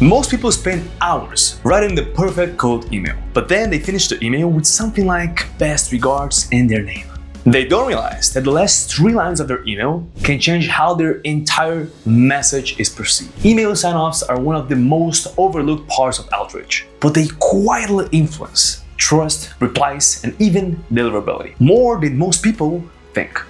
Most people spend hours writing the perfect cold email, but then they finish the email with something like best regards and their name. They don't realize that the last 3 lines of their email can change how their entire message is perceived. Email sign-offs are one of the most overlooked parts of outreach, but they quietly influence trust, replies, and even deliverability more than most people think.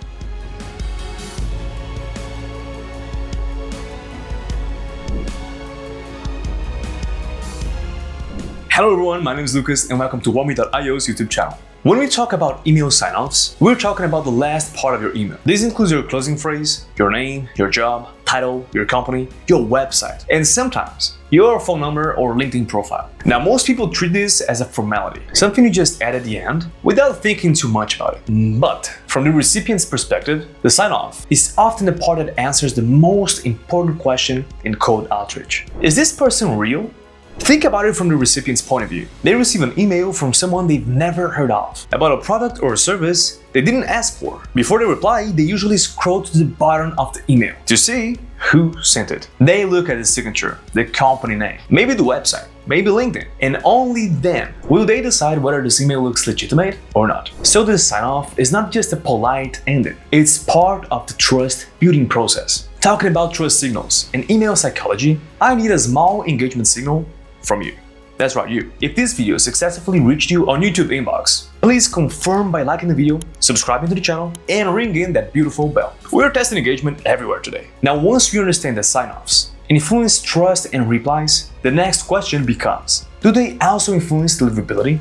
Hello everyone, my name is Lucas and welcome to Warmy.io's YouTube channel. When we talk about email sign-offs, we're talking about the last part of your email. This includes your closing phrase, your name, your job, title, your company, your website, and sometimes your phone number or LinkedIn profile. Now, most people treat this as a formality, something you just add at the end without thinking too much about it. But from the recipient's perspective, the sign-off is often the part that answers the most important question in cold outreach. Is this person real? Think about it from the recipient's point of view. They receive an email from someone they've never heard of about a product or a service they didn't ask for. Before they reply, they usually scroll to the bottom of the email to see who sent it. They look at the signature, the company name, maybe the website, maybe LinkedIn, and only then will they decide whether this email looks legitimate or not. So this sign-off is not just a polite ending, it's part of the trust building process. Talking about trust signals and email psychology, I need a small engagement signal from you. That's right, you. If this video successfully reached you on YouTube inbox, please confirm by liking the video, subscribing to the channel, and ring in that beautiful bell. We're testing engagement everywhere today. Now, once we understand that sign-offs influence trust and replies, the next question becomes, do they also influence deliverability?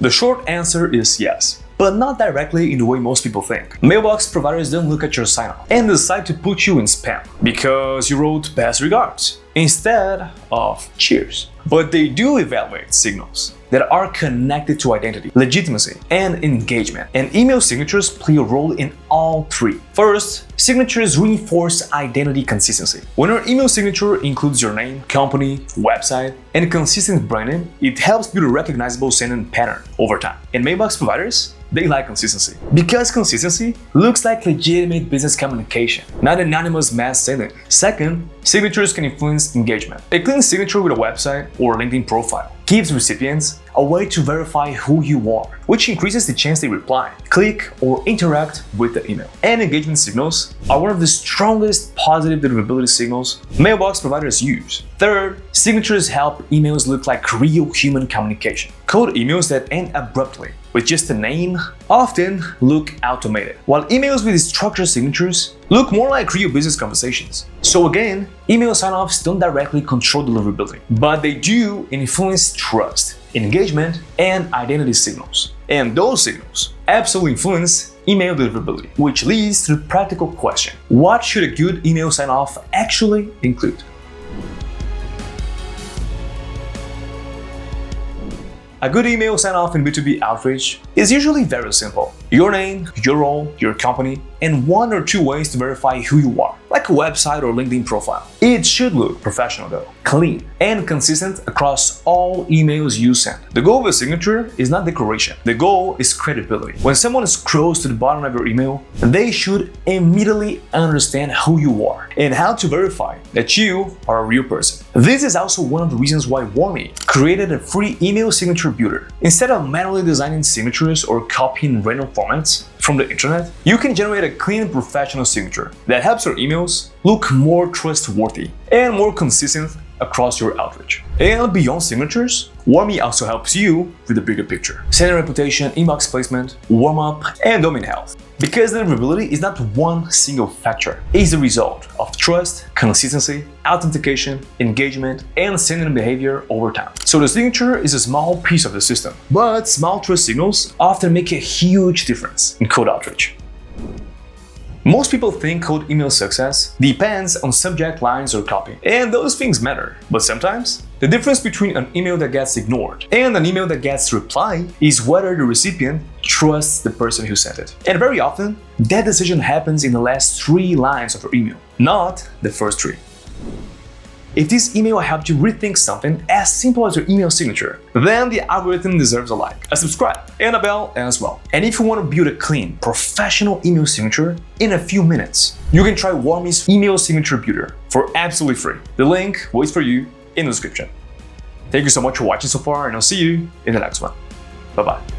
The short answer is yes, but not directly in the way most people think. Mailbox providers don't look at your sign-off and decide to put you in spam because you wrote best regards instead of cheers. But they do evaluate signals that are connected to identity, legitimacy, and engagement. And email signatures play a role in all 3. First, signatures reinforce identity consistency. When your email signature includes your name, company, website, and consistent branding, it helps build a recognizable sending pattern over time. And mailbox providers, they like consistency because consistency looks like legitimate business communication, not anonymous mass sending. Second, signatures can influence engagement. A clean signature with a website or LinkedIn profile gives recipients a way to verify who you are, which increases the chance they reply, click, or interact with the email. And engagement signals are one of the strongest positive deliverability signals mailbox providers use. Third, signatures help emails look like real human communication. Cold emails that end abruptly with just a name often look automated, while emails with structured signatures look more like real business conversations. So again, email sign-offs don't directly control deliverability, but they do influence trust, engagement, and identity signals. And those signals absolutely influence email deliverability, which leads to the practical question: what should a good email sign-off actually include? A good email sign-off in B2B outreach is usually very simple. Your name, your role, your company, and 1 or 2 ways to verify who you are, like a website or LinkedIn profile. It should look professional though, clean, and consistent across all emails you send. The goal of a signature is not decoration. The goal is credibility. When someone scrolls to the bottom of your email, they should immediately understand who you are and how to verify that you are a real person. This is also one of the reasons why Warmy created a free email signature builder. Instead of manually designing signatures or copying random formats from the internet, you can generate a clean, professional signature that helps your emails look more trustworthy and more consistent across your outreach. And beyond signatures, Warmy also helps you with the bigger picture: sender reputation, inbox placement, warm-up, and domain health. Because deliverability is not one single factor, it's the result of trust, consistency, authentication, engagement, and sending behavior over time. So the signature is a small piece of the system, but small trust signals often make a huge difference in cold outreach. Most people think cold email success depends on subject lines or copy, and those things matter. But sometimes, the difference between an email that gets ignored and an email that gets reply is whether the recipient trusts the person who sent it. And very often, that decision happens in the last 3 lines of your email, not the first 3. If this email helped you rethink something as simple as your email signature, then the algorithm deserves a like, a subscribe, and a bell as well. And if you want to build a clean, professional email signature in a few minutes, you can try Warmy's email signature builder for absolutely free. The link waits for you in the description. Thank you so much for watching so far, and I'll see you in the next one. Bye-bye.